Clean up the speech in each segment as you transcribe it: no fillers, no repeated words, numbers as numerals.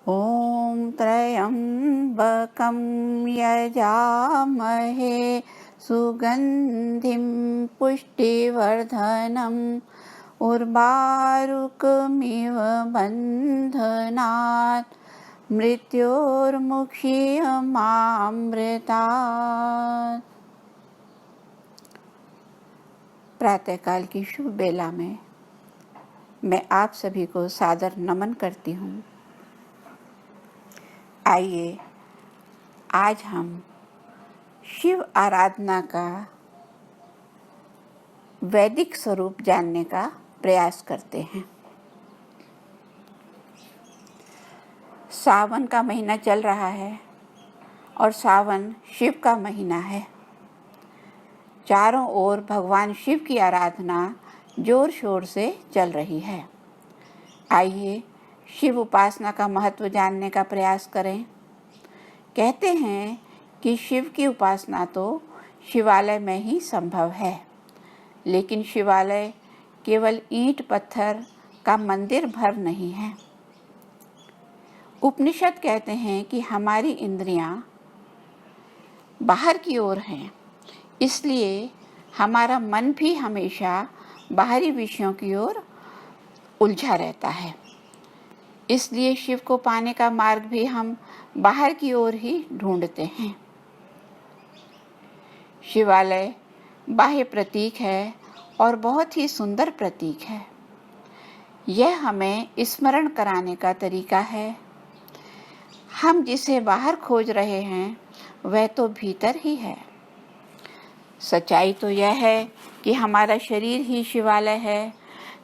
ॐ त्र्यम्बकं यजामहे सुगन्धिं पुष्टिवर्धनम् उर्वारुकमिव बन्धनात् मृत्योर्मुक्षीयमामृतात्। प्रातःकाल की शुभ बेला में मैं आप सभी को सादर नमन करती हूँ। आइए आज हम शिव आराधना का वैदिक स्वरूप जानने का प्रयास करते हैं। सावन का महीना चल रहा है और सावन शिव का महीना है। चारों ओर भगवान शिव की आराधना जोर शोर से चल रही है। आइए शिव उपासना का महत्व जानने का प्रयास करें। कहते हैं कि शिव की उपासना तो शिवालय में ही संभव है, लेकिन शिवालय केवल ईंट पत्थर का मंदिर भर नहीं है। उपनिषद कहते हैं कि हमारी इंद्रियां बाहर की ओर हैं, इसलिए हमारा मन भी हमेशा बाहरी विषयों की ओर उलझा रहता है। इसलिए शिव को पाने का मार्ग भी हम बाहर की ओर ही ढूंढते हैं। शिवालय बाह्य प्रतीक है और बहुत ही सुंदर प्रतीक है। यह हमें स्मरण कराने का तरीका है। हम जिसे बाहर खोज रहे हैं वह तो भीतर ही है। सच्चाई तो यह है कि हमारा शरीर ही शिवालय है।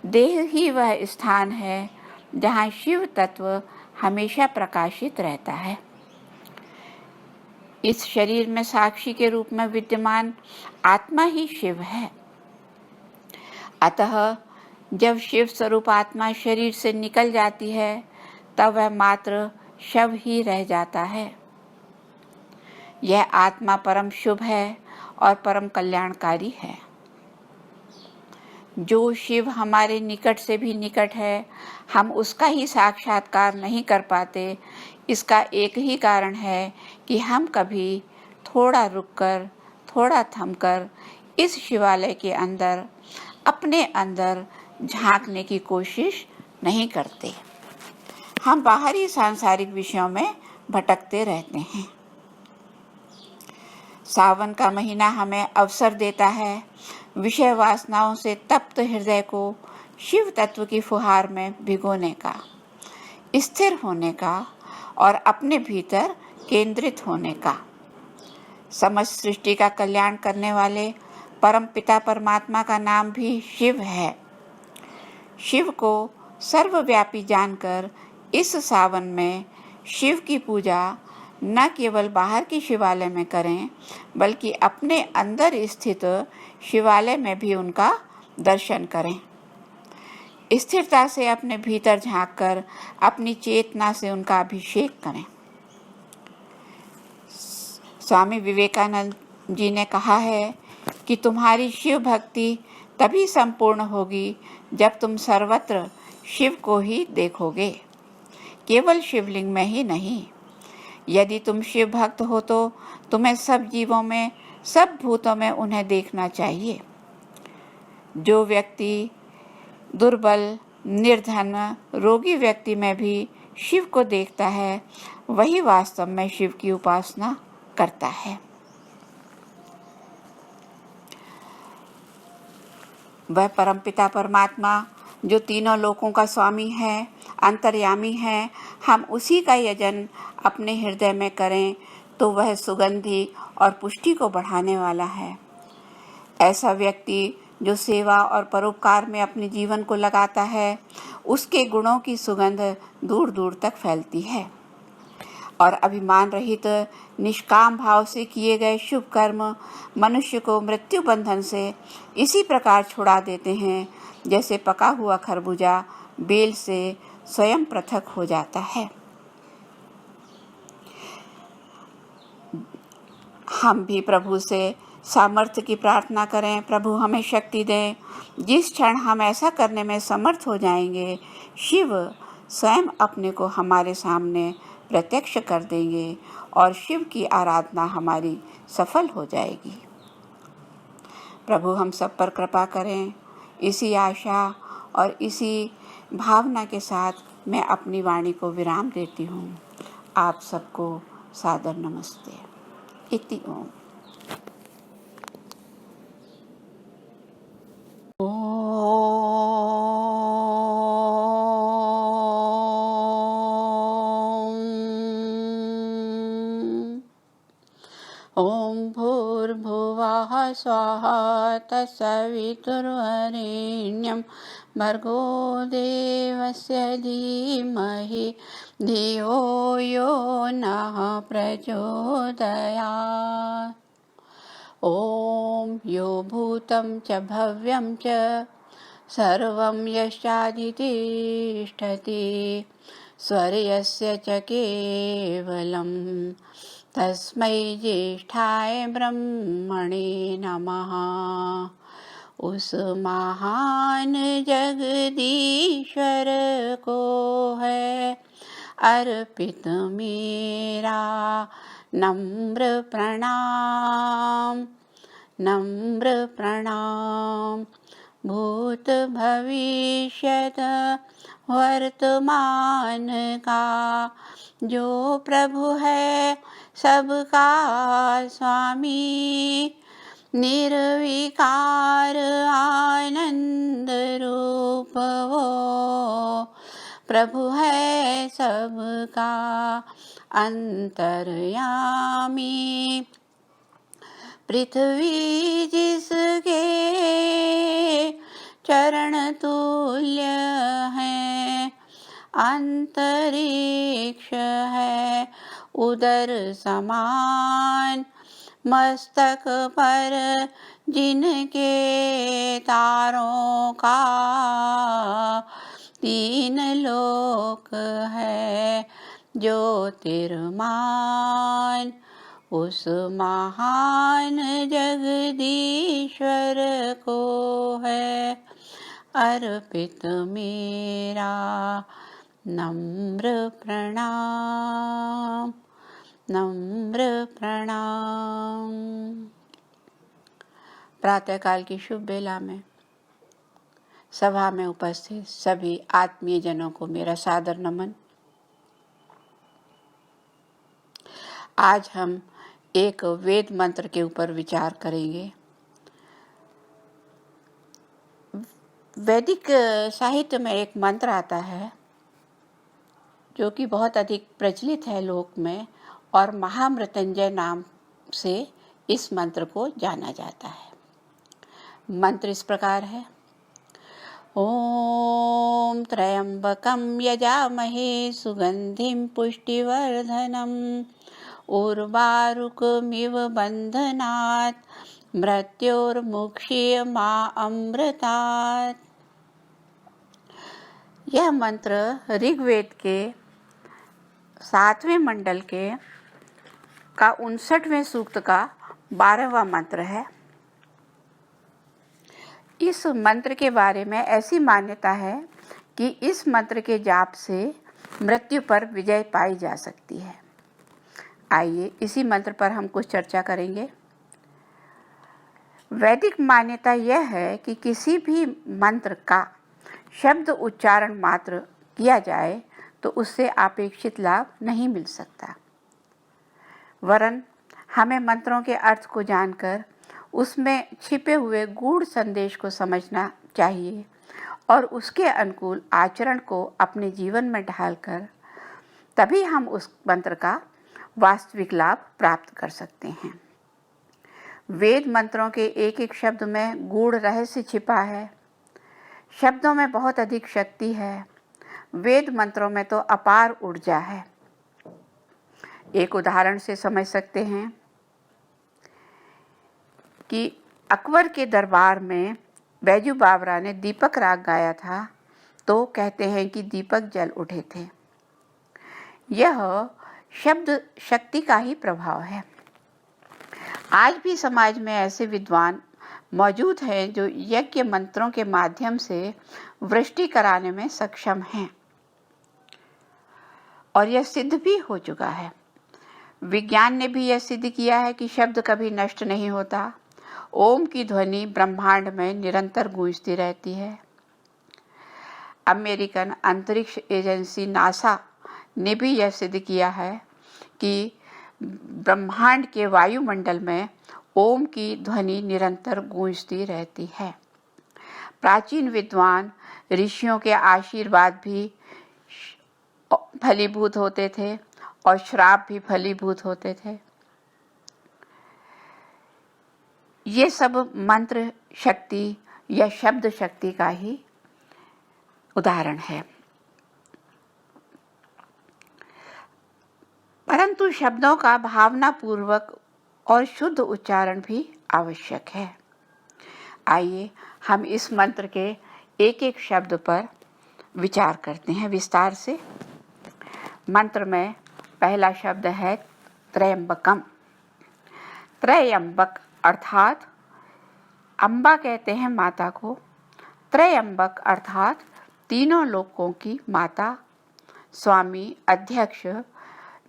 देह ही वह स्थान है जहाँ शिव तत्व हमेशा प्रकाशित रहता है। इस शरीर में साक्षी के रूप में विद्यमान आत्मा ही शिव है। अतः जब शिव स्वरूप आत्मा शरीर से निकल जाती है तब वह मात्र शव ही रह जाता है। यह आत्मा परम शुभ है और परम कल्याणकारी है। जो शिव हमारे निकट से भी निकट है, हम उसका ही साक्षात्कार नहीं कर पाते। इसका एक ही कारण है कि हम कभी थोड़ा रुककर, थोड़ा थमकर इस शिवालय के अंदर, अपने अंदर झांकने की कोशिश नहीं करते। हम बाहरी सांसारिक विषयों में भटकते रहते हैं। सावन का महीना हमें अवसर देता है विषय वासनाओं से तप्त हृदय को शिव तत्व की फुहार में भिगोने का, स्थिर होने का और अपने भीतर केंद्रित होने का। समस्त सृष्टि का कल्याण करने वाले परम पिता परमात्मा का नाम भी शिव है। शिव को सर्वव्यापी जानकर इस सावन में शिव की पूजा न केवल बाहर की शिवालय में करें, बल्कि अपने अंदर स्थित शिवालय में भी उनका दर्शन करें। स्थिरता से अपने भीतर झांककर अपनी चेतना से उनका अभिषेक करें। स्वामी विवेकानंद जी ने कहा है कि तुम्हारी शिव भक्ति तभी संपूर्ण होगी जब तुम सर्वत्र शिव को ही देखोगे, केवल शिवलिंग में ही नहीं। यदि तुम शिव भक्त हो तो तुम्हें सब जीवों में, सब भूतों में उन्हें देखना चाहिए। जो व्यक्ति दुर्बल, निर्धन, रोगी व्यक्ति में भी शिव को देखता है, वही वास्तव में शिव की उपासना करता है। वह परमपिता परमात्मा जो तीनों लोकों का स्वामी है, अंतर्यामी है, हम उसी का यजन अपने हृदय में करें तो वह सुगंधि और पुष्टि को बढ़ाने वाला है। ऐसा व्यक्ति जो सेवा और परोपकार में अपने जीवन को लगाता है, उसके गुणों की सुगंध दूर दूर तक फैलती है और अभिमान रहित निष्काम भाव से किए गए शुभ कर्म मनुष्य को मृत्यु बंधन से इसी प्रकार छुड़ा देते हैं जैसे पका हुआ खरबूजा बेल से स्वयं पृथक हो जाता है। हम भी प्रभु से सामर्थ्य की प्रार्थना करें। प्रभु हमें शक्ति दें। जिस क्षण हम ऐसा करने में समर्थ हो जाएंगे, शिव स्वयं अपने को हमारे सामने प्रत्यक्ष कर देंगे और शिव की आराधना हमारी सफल हो जाएगी। प्रभु हम सब पर कृपा करें। इसी आशा और इसी भावना के साथ मैं अपनी वाणी को विराम देती हूँ। आप सबको सादर नमस्ते। इति ओम। ॐ भूर्भुवः स्वः तत्सवितुर्वरेण्यं भर्गो देवस्य धीमहि धियो यो नः प्रचोदयात्। ॐ यो भूतं च भव्यं च सर्वं यश्चाधितिष्ठति स्वर्यस्य च केवलं तस्मै ज्येष्ठाय ब्रह्मणे नमः। उस महान जगदीश्वर को है अर्पित मेरा नम्र प्रणाम, नम्र प्रणाम। भूत भविष्यत वर्तमान का जो प्रभु है सबका स्वामी, निर्विकार आनंद रूप वो प्रभु है सबका अंतर्यामी। पृथ्वी जिसके चरण तुल्य है, अंतरिक्ष है उदर समान, मस्तक पर जिनके तारों का तीन लोक है ज्योतिर्मान। उस महान जगदीश्वर को है अर्पित मेरा नम्र प्रणाम, नम्र प्रणाम। प्रातःकाल की शुभ बेला में सभा में उपस्थित सभी आत्मीय जनों को मेरा सादर नमन। आज हम एक वेद मंत्र के ऊपर विचार करेंगे। वैदिक साहित्य में एक मंत्र आता है जो कि बहुत अधिक प्रचलित है लोक में, और महामृत्युंजय नाम से इस मंत्र को जाना जाता है। मंत्र इस प्रकार है। ओम त्र्यंबकं यजामहे सुगंधिं पुष्टिवर्धनम् उर्वारुकमिव बंधनात् मृत्योर्मुक्षीयमामृतात्। यह मंत्र ऋग्वेद के 7वें मंडल के का 59वें सूक्त का 12वां मंत्र है। इस मंत्र के बारे में ऐसी मान्यता है कि इस मंत्र के जाप से मृत्यु पर विजय पाई जा सकती है। आइए इसी मंत्र पर हम कुछ चर्चा करेंगे। वैदिक मान्यता यह है कि किसी भी मंत्र का शब्द उच्चारण मात्र किया जाए तो उससे अपेक्षित लाभ नहीं मिल सकता, वरन हमें मंत्रों के अर्थ को जानकर उसमें छिपे हुए गूढ़ संदेश को समझना चाहिए और उसके अनुकूल आचरण को अपने जीवन में ढालकर तभी हम उस मंत्र का वास्तविक लाभ प्राप्त कर सकते हैं। वेद मंत्रों के एक एक शब्द में गूढ़ रहस्य छिपा है। शब्दों में बहुत अधिक शक्ति है। वेद मंत्रों में तो अपार ऊर्जा है। एक उदाहरण से समझ सकते हैं कि अकबर के दरबार में बैजू बावरा ने दीपक राग गाया था तो कहते हैं कि दीपक जल उठे थे। यह शब्द शक्ति का ही प्रभाव है। आज भी समाज में ऐसे विद्वान मौजूद हैं जो यज्ञ मंत्रों के माध्यम से वृष्टि कराने में सक्षम हैं। और यह सिद्ध भी हो चुका है। विज्ञान ने भी यह सिद्ध किया है कि शब्द कभी नष्ट नहीं होता। ओम की ध्वनि ब्रह्मांड में निरंतर गूंजती रहती है। अमेरिकन अंतरिक्ष एजेंसी नासा ने भी यह सिद्ध किया है कि ब्रह्मांड के वायुमंडल में ओम की ध्वनि निरंतर गूंजती रहती है। प्राचीन विद्वान ऋषियों के आशीर्वाद भी फलीभूत होते थे और श्राप भी फलीभूत होते थे। ये सब मंत्र शक्ति या शब्द शक्ति का ही उदाहरण है। परंतु शब्दों का भावनापूर्वक और शुद्ध उच्चारण भी आवश्यक है। आइए हम इस मंत्र के एक एक शब्द पर विचार करते हैं विस्तार से। मंत्र में पहला शब्द है त्रयंबकम। त्रयंबक अर्थात अम्बा कहते हैं माता को। त्रयंबक अर्थात तीनों लोकों की माता, स्वामी, अध्यक्ष,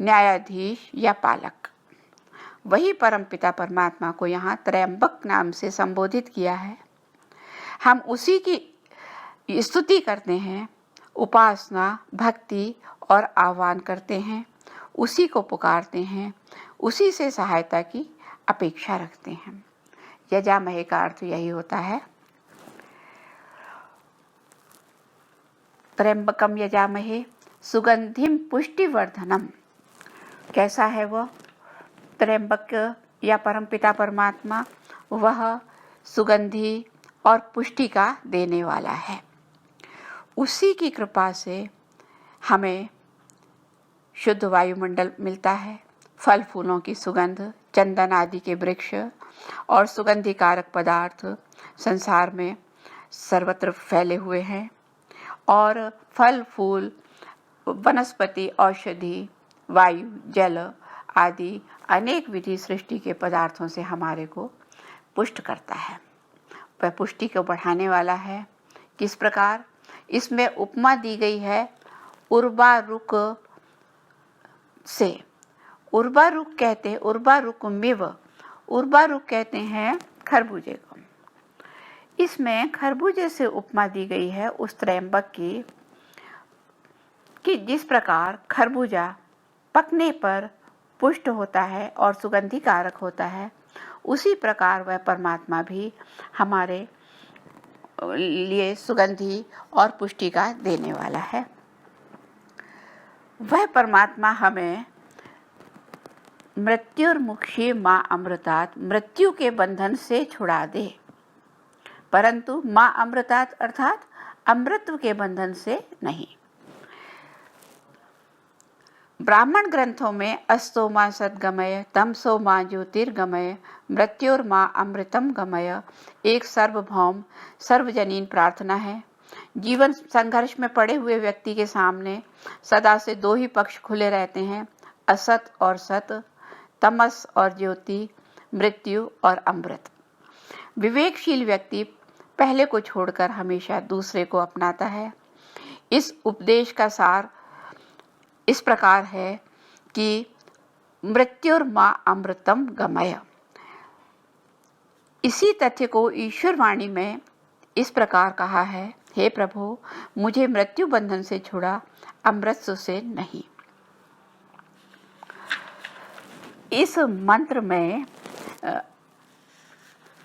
न्यायाधीश या पालक। वही परमपिता परमात्मा को यहाँ त्रयंबक नाम से संबोधित किया है। हम उसी की स्तुति करते हैं, उपासना, भक्ति और आह्वान करते हैं, उसी को पुकारते हैं, उसी से सहायता की अपेक्षा रखते हैं। यजामहे का अर्थ यही होता है। त्र्यंबकम यजामहे सुगंधिम पुष्टिवर्धनम। कैसा है वह त्र्यंबक या परमपिता परमात्मा? वह सुगंधि और पुष्टि का देने वाला है। उसी की कृपा से हमें शुद्ध वायुमंडल मिलता है, फल फूलों की सुगंध, चंदन आदि के वृक्ष और सुगंधिकारक पदार्थ संसार में सर्वत्र फैले हुए हैं। और फल फूल, वनस्पति, औषधि, वायु, जल आदि अनेक विधि सृष्टि के पदार्थों से हमारे को पुष्ट करता है। वह पुष्टि को बढ़ाने वाला है। किस प्रकार? इसमें उपमा दी गई है उर्वारुक से। उर्वारुक कहते, उर्वारुकमिव, उर्वारुक कहते हैं खरबूजे को। इसमें खरबूजे से उपमा दी गई है उस त्रयंबक की कि जिस प्रकार खरबूजा पकने पर पुष्ट होता है और सुगंधि कारक होता है, उसी प्रकार वह परमात्मा भी हमारे लिए सुगंधि और पुष्टि का देने वाला है। वह परमात्मा हमें मृत्युर्मुक्षी माँ अमृतात्, मृत्यु के बंधन से छुड़ा दे, परंतु माँ अमृतात् अर्थात अमृत्व के बंधन से नहीं। ब्राह्मण ग्रंथों में अस्तो माँ सद्गमय, तमसो माँ ज्योतिर्गमय, मृत्युर्माँ अमृतम गमय एक सर्वभौम सर्वजनीन प्रार्थना है। जीवन संघर्ष में पड़े हुए व्यक्ति के सामने सदा से दो ही पक्ष खुले रहते हैं, असत और सत, तमस और ज्योति, मृत्यु और अमृत। विवेकशील व्यक्ति पहले को छोड़कर हमेशा दूसरे को अपनाता है। इस उपदेश का सार इस प्रकार है कि मृत्युर्मा अमृतम गमय। इसी तथ्य को ईश्वर वाणी में इस प्रकार कहा है, हे प्रभु, मुझे मृत्यु बंधन से छुड़ा, अमृत से नहीं। इस मंत्र में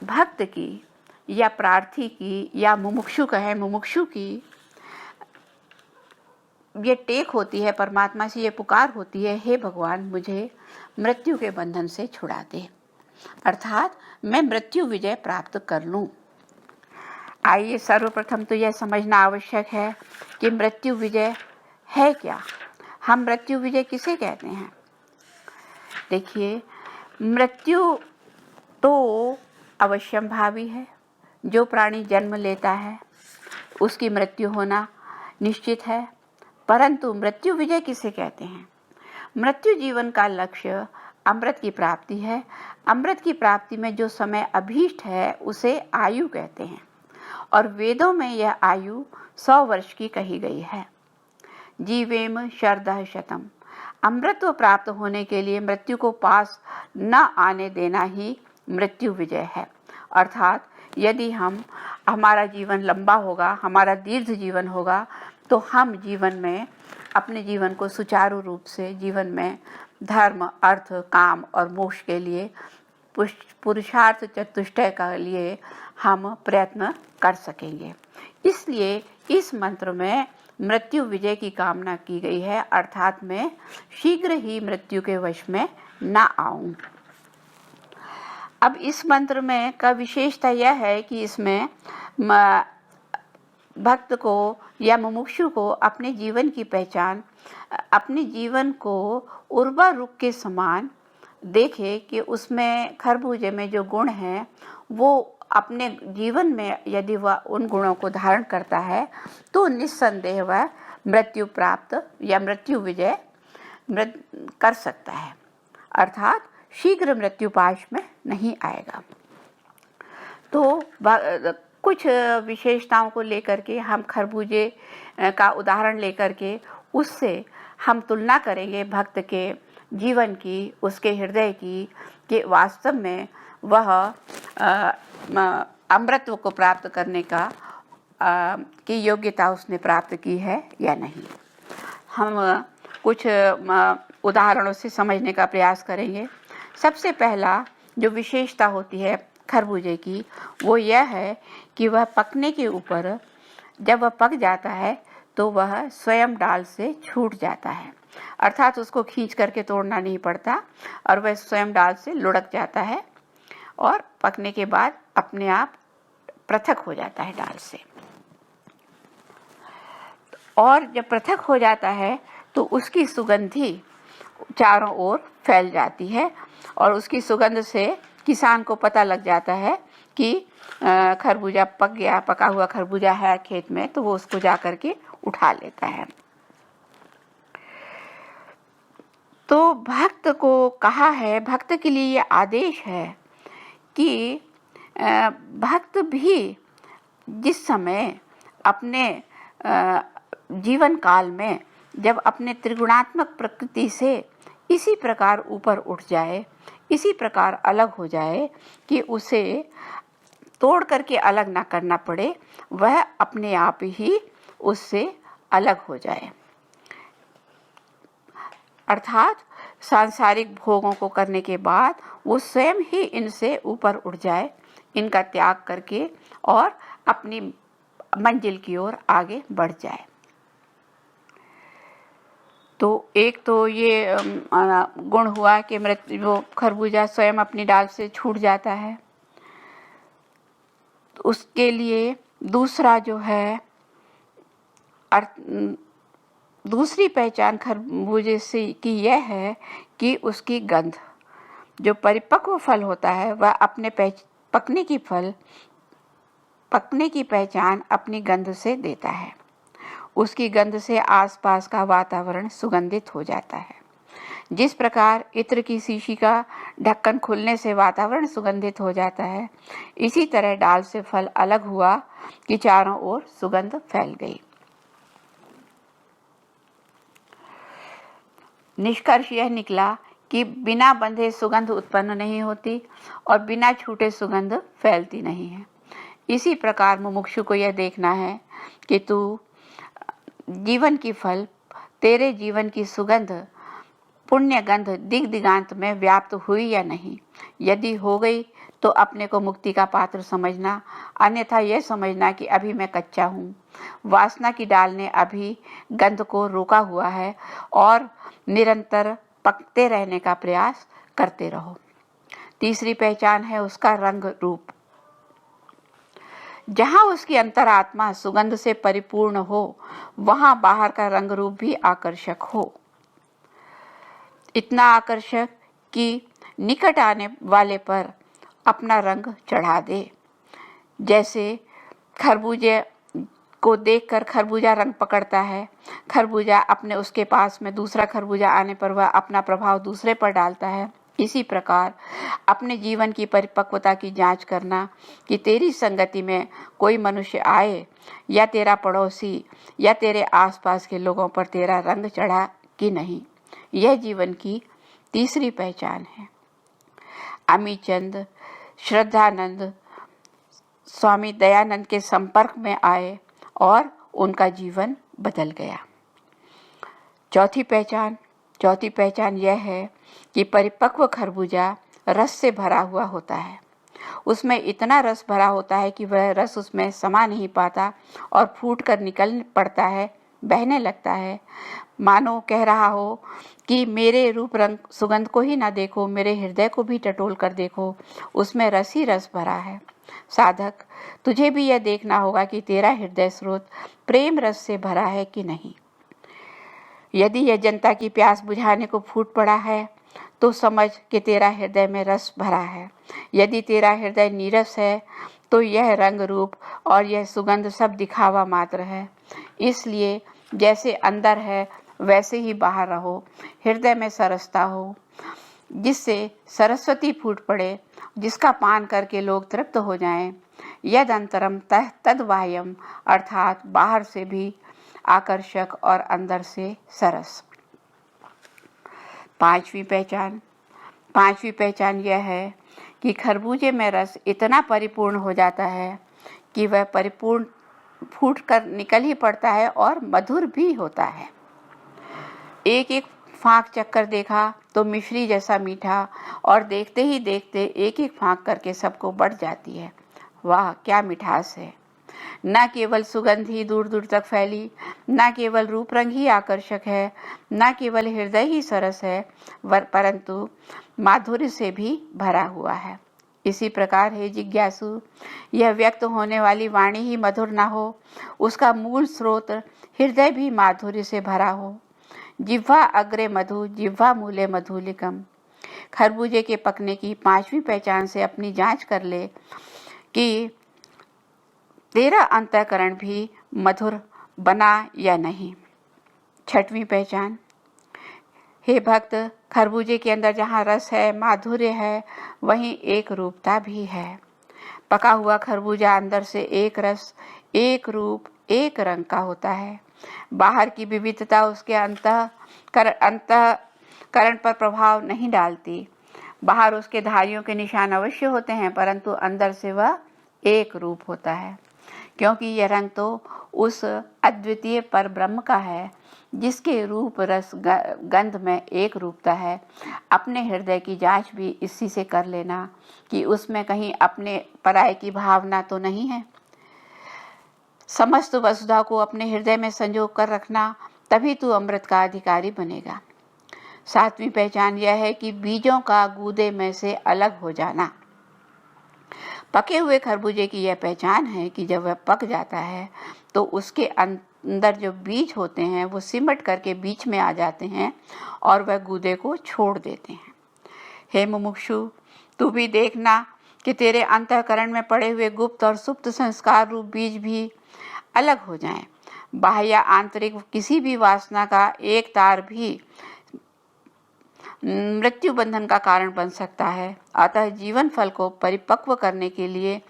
भक्त की या प्रार्थी की या मुमुक्षु कहें, मुमुक्षु की ये टेक होती है, परमात्मा से ये पुकार होती है, हे भगवान, मुझे मृत्यु के बंधन से छुड़ा दे, अर्थात मैं मृत्यु विजय प्राप्त कर लूं। आइए सर्वप्रथम तो यह समझना आवश्यक है कि मृत्यु विजय है क्या। हम मृत्यु विजय किसे कहते हैं? देखिए, मृत्यु तो अवश्यंभावी है। जो प्राणी जन्म लेता है उसकी मृत्यु होना निश्चित है, परंतु मृत्यु विजय किसे कहते हैं? मृत्यु जीवन का लक्ष्य अमृत की प्राप्ति है। अमृत की प्राप्ति में जो समय अभीष्ट है उसे आयु कहते हैं और वेदों में यह आयु 100 वर्ष की कही गई है। जीवेम शरदः शतम। अमृतत्व प्राप्त होने के लिए मृत्यु को पास न आने देना ही मृत्यु विजय है। अर्थात यदि हमारा जीवन लंबा होगा, हमारा दीर्घ जीवन होगा, तो हम जीवन में अपने जीवन को सुचारू रूप से जीवन में धर्म, अर्थ, काम और मोक्ष के लिए पुरुषार्थ चतुष्टय के लिए हम प्रयत्न कर सकेंगे। इसलिए इस मंत्र में मृत्यु विजय की कामना की गई है, अर्थात मैं शीघ्र ही मृत्यु के वश में न आऊं। अब इस मंत्र में का विशेषता यह है कि इसमें भक्त को या मुमुक्षु को अपने जीवन की पहचान, अपने जीवन को उर्वर रुख के समान देखे कि उसमें खरबूजे में जो गुण हैं वो अपने जीवन में यदि वह उन गुणों को धारण करता है तो निस्संदेह वह मृत्यु प्राप्त या मृत्यु विजय कर सकता है, अर्थात शीघ्र मृत्यु पाश में नहीं आएगा। तो कुछ विशेषताओं को लेकर के हम खरबूजे का उदाहरण लेकर के उससे हम तुलना करेंगे भक्त के जीवन की, उसके हृदय की, कि वास्तव में वह अमृतत्व को प्राप्त करने का की योग्यता उसने प्राप्त की है या नहीं। हम कुछ उदाहरणों से समझने का प्रयास करेंगे। सबसे पहला जो विशेषता होती है खरबूजे की वो यह है कि वह पकने के ऊपर जब वह पक जाता है तो वह स्वयं डाल से छूट जाता है, अर्थात उसको खींच करके तोड़ना नहीं पड़ता और वह स्वयं डाल से लुढ़क जाता है और पकने के बाद अपने आप पृथक हो जाता है डाल से। और जब पृथक हो जाता है तो उसकी सुगंधी चारों ओर फैल जाती है और उसकी सुगंध से किसान को पता लग जाता है कि खरबूजा पक गया, पका हुआ खरबूजा है खेत में, तो वो उसको जा करके उठा लेता है। तो भक्त को कहा है, भक्त के लिए ये आदेश है कि भक्त भी जिस समय अपने जीवन काल में जब अपने त्रिगुणात्मक प्रकृति से इसी प्रकार ऊपर उठ जाए, इसी प्रकार अलग हो जाए कि उसे तोड़ करके अलग ना करना पड़े, वह अपने आप ही उससे अलग हो जाए, अर्थात सांसारिक भोगों को करने के बाद वो स्वयं ही इनसे ऊपर उठ जाए, इनका त्याग करके और अपनी मंजिल की ओर आगे बढ़ जाए। तो एक तो ये गुण हुआ कि वो खरबूजा स्वयं अपनी डाल से छूट जाता है। तो उसके लिए दूसरा जो है दूसरी पहचान खरबूजे से की यह है कि उसकी गंध, जो परिपक्व फल होता है वह अपने पकने की पहचान अपनी गंध से देता है। उसकी गंध से आसपास का वातावरण सुगंधित हो जाता है। जिस प्रकार इत्र की शीशी का ढक्कन खुलने से वातावरण सुगंधित हो जाता है, इसी तरह डाल से फल अलग हुआ कि चारों ओर सुगंध फैल गई। निष्कर्ष यह निकला कि बिना बंधे सुगंध उत्पन्न नहीं होती और बिना छूटे सुगंध फैलती नहीं है। इसी प्रकार मुमुक्षु को यह देखना है कि तू जीवन की फल, तेरे जीवन की सुगंध, पुण्य गंध दिग दिगांत में व्याप्त हुई या नहीं। यदि हो गई तो अपने को मुक्ति का पात्र समझना, अन्यथा यह समझना कि अभी मैं कच्चा हूँ, वासना की डाल ने अभी गंध को रोका हुआ है और निरंतर पकते रहने का प्रयास करते रहो। तीसरी पहचान है उसका रंग रूप। जहाँ उसकी अंतरात्मा सुगंध से परिपूर्ण हो, वहाँ बाहर का रंग रूप भी आकर्षक हो, इतना आकर्षक कि निकट आने वाले पर अपना रंग चढ़ा दे। जैसे खरबूजे को देखकर खरबूजा रंग पकड़ता है, खरबूजा अपने उसके पास में दूसरा खरबूजा आने पर वह अपना प्रभाव दूसरे पर डालता है, इसी प्रकार अपने जीवन की परिपक्वता की जांच करना कि तेरी संगति में कोई मनुष्य आए या तेरा पड़ोसी या तेरे आसपास के लोगों पर तेरा रंग चढ़ा कि नहीं, यह जीवन की तीसरी पहचान है। अमीचंद श्रद्धानंद स्वामी दयानंद के संपर्क में आए और उनका जीवन बदल गया। चौथी पहचान यह है कि परिपक्व खरबूजा रस से भरा हुआ होता है। उसमें इतना रस भरा होता है कि वह रस उसमें समा नहीं पाता और फूट कर निकल पड़ता है, बहने लगता है। मानो कह रहा हो कि मेरे रूप रंग सुगंध को ही ना देखो, मेरे हृदय को भी टटोल कर देखो, उसमें रस ही रस भरा है। साधक, तुझे भी यह देखना होगा कि तेरा हृदय स्रोत प्रेम रस से भरा है कि नहीं। यदि यह जनता की प्यास बुझाने को फूट पड़ा है तो समझ कि तेरा हृदय में रस भरा है। यदि तेरा हृदय नीरस है तो यह रंग रूप और यह सुगंध सब दिखावा मात्र है। इसलिए जैसे अंदर है वैसे ही बाहर रहो, हृदय में सरसता हो, जिससे सरस्वती फूट पड़े, जिसका पान करके लोग तृप्त हो जाएं। यद अंतरम तद बाह्यम, अर्थात बाहर से भी आकर्षक और अंदर से सरस। पांचवी पहचान यह है कि खरबूजे में रस इतना परिपूर्ण हो जाता है कि वह परिपूर्ण फूट कर निकल ही पड़ता है और मधुर भी होता है। एक एक फाँक चक्कर देखा तो मिश्री जैसा मीठा, और देखते ही देखते एक एक फाँक करके सबको बढ़ जाती है। वाह, क्या मिठास है! न केवल सुगंध ही दूर दूर तक फैली, न केवल रूप रंग ही आकर्षक है, न केवल हृदय ही सरस है, परंतु माधुर्य से भी भरा हुआ है। इसी प्रकार हे जिज्ञासु, यह व्यक्त होने वाली वाणी ही मधुर न हो, उसका मूल स्रोत हृदय भी माधुर्य से भरा हो। जिह्वा अग्रे मधु, जिह्वा मूले मधुलिकम। खरबूजे के पकने की पांचवी पहचान से अपनी जांच कर ले कि तेरा अंतःकरण भी मधुर बना या नहीं। छठवीं पहचान, हे भक्त, खरबूजे के अंदर जहाँ रस है, माधुर्य है, वहीं एक रूपता भी है। पका हुआ खरबूजा अंदर से एक रस, एक रूप, एक रंग का होता है। बाहर की विविधता उसके अंतःकरण पर प्रभाव नहीं डालती। बाहर उसके धारियों के निशान अवश्य होते हैं, परंतु अंदर से वह एक रूप होता है, क्योंकि यह रंग तो उस अद्वितीय पर ब्रह्म का है, जिसके रूप रस गंध में एक रूपता है। अपने हृदय की जांच भी इसी से कर लेना कि उसमें कहीं अपने पराये की भावना तो नहीं है। समस्त वसुधा को अपने हृदय में संजो कर रखना, तभी तू अमृत का अधिकारी बनेगा। सातवीं पहचान यह है कि बीजों का गूदे में से अलग हो जाना। पके हुए खरबूजे की यह पहचान है कि जब वह पक जाता है तो उसके अंदर जो बीज होते हैं वो सिमट करके बीच में आ जाते हैं और वह गूदे को छोड़ देते हैं। हे मुमुक्षु, तू भी देखना कि तेरे अंतःकरण में पड़े हुए गुप्त और सुप्त संस्कार रूप बीज भी अलग हो जाएं। बाह्य आंतरिक किसी भी वासना का एक तार भी मृत्यु बंधन का कारण बन सकता है। अतः जीवन फल को परिपक्व करने के लिए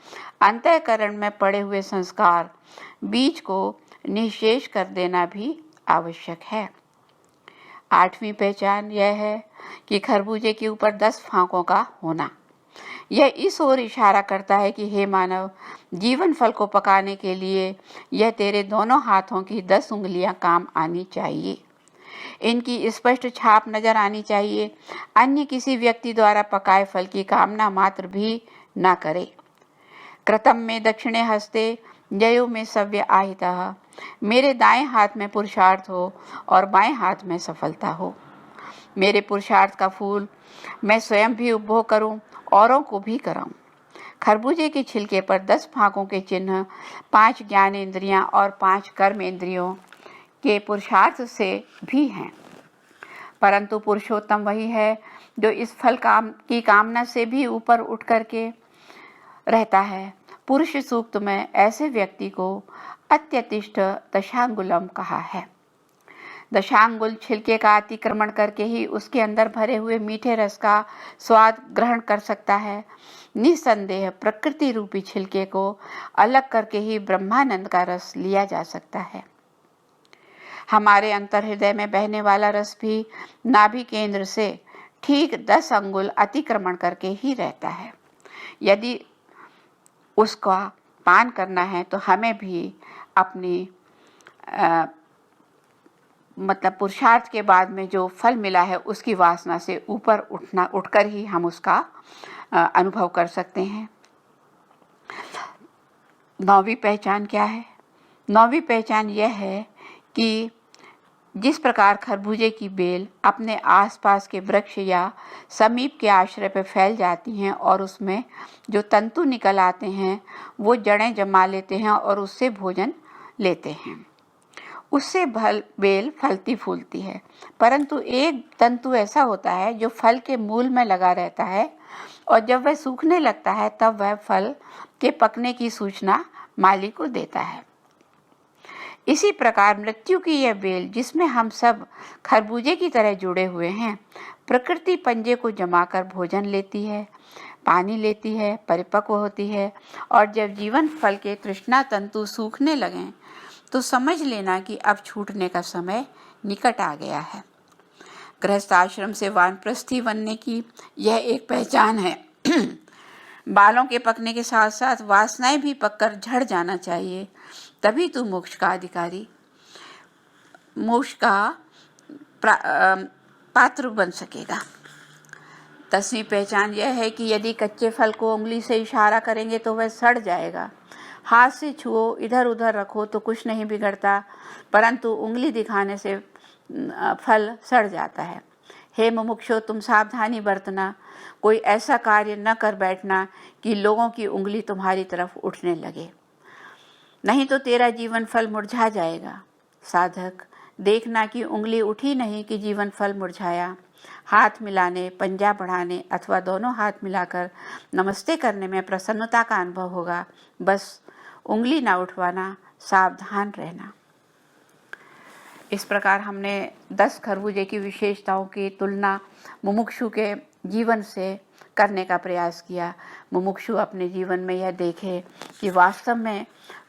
अंतःकरण में पड़े हुए संस्कार बीज को निःशेष कर देना भी आवश्यक है। आठवीं पहचान यह है कि खरबूजे के ऊपर 10 फांकों का होना। यह इस ओर इशारा करता है कि हे मानव, जीवन फल को पकाने के लिए यह तेरे दोनों हाथों की 10 उंगलियां काम आनी चाहिए। इनकी स्पष्ट छाप नजर आनी चाहिए। अन्य किसी व्यक्ति द्वारा पकाए फल की कामना मात्र भी न करे। कृतम में दक्षिणे हस्ते जयो में सव्य आहितः। मेरे दाएं हाथ में पुरुषार्थ हो और बाएं हाथ में सफलता हो। मेरे पुरुषार्थ का फूल मैं स्वयं भी उपभोग करूं, औरों को भी कराऊं। खरबूजे के छिलके पर 10 फांकों के चिन्ह 5 ज्ञानेंद्रियां और 5 कर्म इंद्रियों के पुरुषार्थ से भी हैं, परंतु पुरुषोत्तम वही है जो इस फल की कामना से भी ऊपर उठ करके रहता है। पुरुष सूक्त में ऐसे व्यक्ति को अत्यतिष्ठ दशांगुलम कहा है। दशांगुल छिलके का अतिक्रमण करके ही उसके अंदर भरे हुए मीठे रस का स्वाद ग्रहण कर सकता है। निसंदेह प्रकृति रूपी छिलके को अलग करके ही ब्रह्मानंद का रस लिया जा सकता है। हमारे अंतर हृदय में बहने वाला रस भी नाभि केंद्र से ठीक 10 अंगुल अतिक्रमण करके ही रहता है। यदि उसका पान करना है तो हमें भी अपनी मतलब पुरुषार्थ के बाद में जो फल मिला है उसकी वासना से ऊपर उठकर ही हम उसका अनुभव कर सकते हैं। 9वीं पहचान क्या है? 9वीं पहचान यह है कि जिस प्रकार खरबूजे की बेल अपने आसपास के वृक्ष या समीप के आश्रय पर फैल जाती हैं और उसमें जो तंतु निकल आते हैं वो जड़ें जमा लेते हैं और उससे भोजन लेते हैं, उससे बेल फलती फूलती है। परंतु एक तंतु ऐसा होता है जो फल के मूल में लगा रहता है और जब वह सूखने लगता है तब वह फल के पकने की सूचना माली को देता है। इसी प्रकार मृत्यु की यह बेल जिसमें हम सब खरबूजे की तरह जुड़े हुए हैं, प्रकृति पंजे को जमाकर भोजन लेती है, पानी लेती है, परिपक्व होती है और जब जीवन फल के तृष्णा तंतु सूखने लगें तो समझ लेना कि अब छूटने का समय निकट आ गया है। गृहस्थ आश्रम से वानप्रस्थी बनने की यह एक पहचान है। बालों के पकने के साथ साथ वासनाएं भी पककर झड़ जाना चाहिए, तभी तू मोक्ष का अधिकारी, मोक्ष का पात्र बन सकेगा। 10वीं पहचान यह है कि यदि कच्चे फल को उंगली से इशारा करेंगे तो वह सड़ जाएगा। हाथ से छुओ, इधर उधर रखो तो कुछ नहीं बिगड़ता, परंतु उंगली दिखाने से फल सड़ जाता है। हे मुमुक्षो, तुम सावधानी बरतना, कोई ऐसा कार्य न कर बैठना कि लोगों की उंगली तुम्हारी तरफ उठने लगे, नहीं तो तेरा जीवन फल मुरझा जाएगा। साधक, देखना कि उंगली उठी नहीं कि जीवन फल मुरझाया। हाथ मिलाने, पंजा बढ़ाने अथवा दोनों हाथ मिलाकर नमस्ते करने में प्रसन्नता का अनुभव होगा, बस उंगली ना उठवाना, सावधान रहना। इस प्रकार हमने 10 खरबूजे की विशेषताओं की तुलना मुमुक्षु के जीवन से करने का प्रयास किया। मुमुक्षु अपने जीवन में यह देखे कि वास्तव में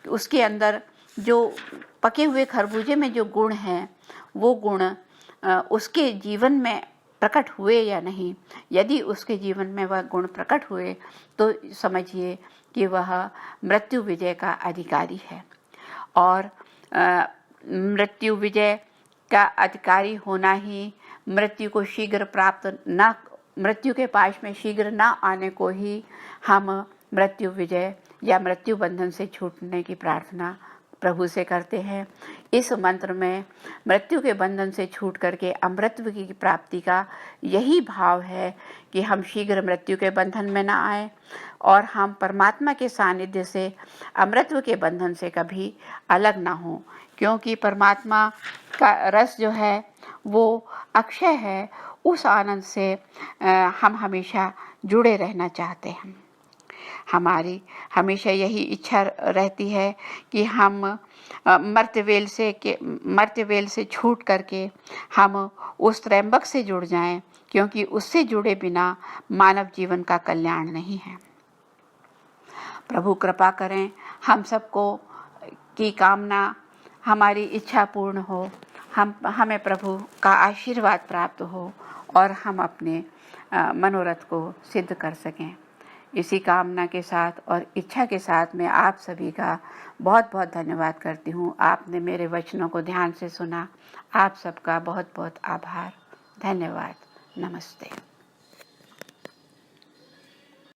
उसके अंदर जो पके हुए खरबूजे में जो गुण हैं वो गुण उसके जीवन में प्रकट हुए या नहीं। यदि उसके जीवन में वह गुण प्रकट हुए तो समझिए कि वह मृत्यु विजय का अधिकारी है। और मृत्यु विजय का अधिकारी होना ही मृत्यु को शीघ्र प्राप्त न, मृत्यु के पास में शीघ्र न आने को ही हम मृत्यु विजय या मृत्यु बंधन से छूटने की प्रार्थना प्रभु से करते हैं। इस मंत्र में मृत्यु के बंधन से छूट करके अमृतत्व की प्राप्ति का यही भाव है कि हम शीघ्र मृत्यु के बंधन में न आए और हम परमात्मा के सानिध्य से अमृतत्व के बंधन से कभी अलग ना हों, क्योंकि परमात्मा का रस जो है वो अक्षय है। उस आनंद से हम हमेशा जुड़े रहना चाहते हैं। हमारी हमेशा यही इच्छा रहती है कि हम मर्त्यवेल से छूट करके हम उस त्रयंबक से जुड़ जाएं, क्योंकि उससे जुड़े बिना मानव जीवन का कल्याण नहीं है। प्रभु कृपा करें, हम सबको की कामना, हमारी इच्छा पूर्ण हो, हमें प्रभु का आशीर्वाद प्राप्त हो और हम अपने मनोरथ को सिद्ध कर सकें। इसी कामना के साथ और इच्छा के साथ मैं आप सभी का बहुत बहुत धन्यवाद करती हूँ। आपने मेरे वचनों को ध्यान से सुना। आप सबका बहुत बहुत आभार। धन्यवाद। नमस्ते।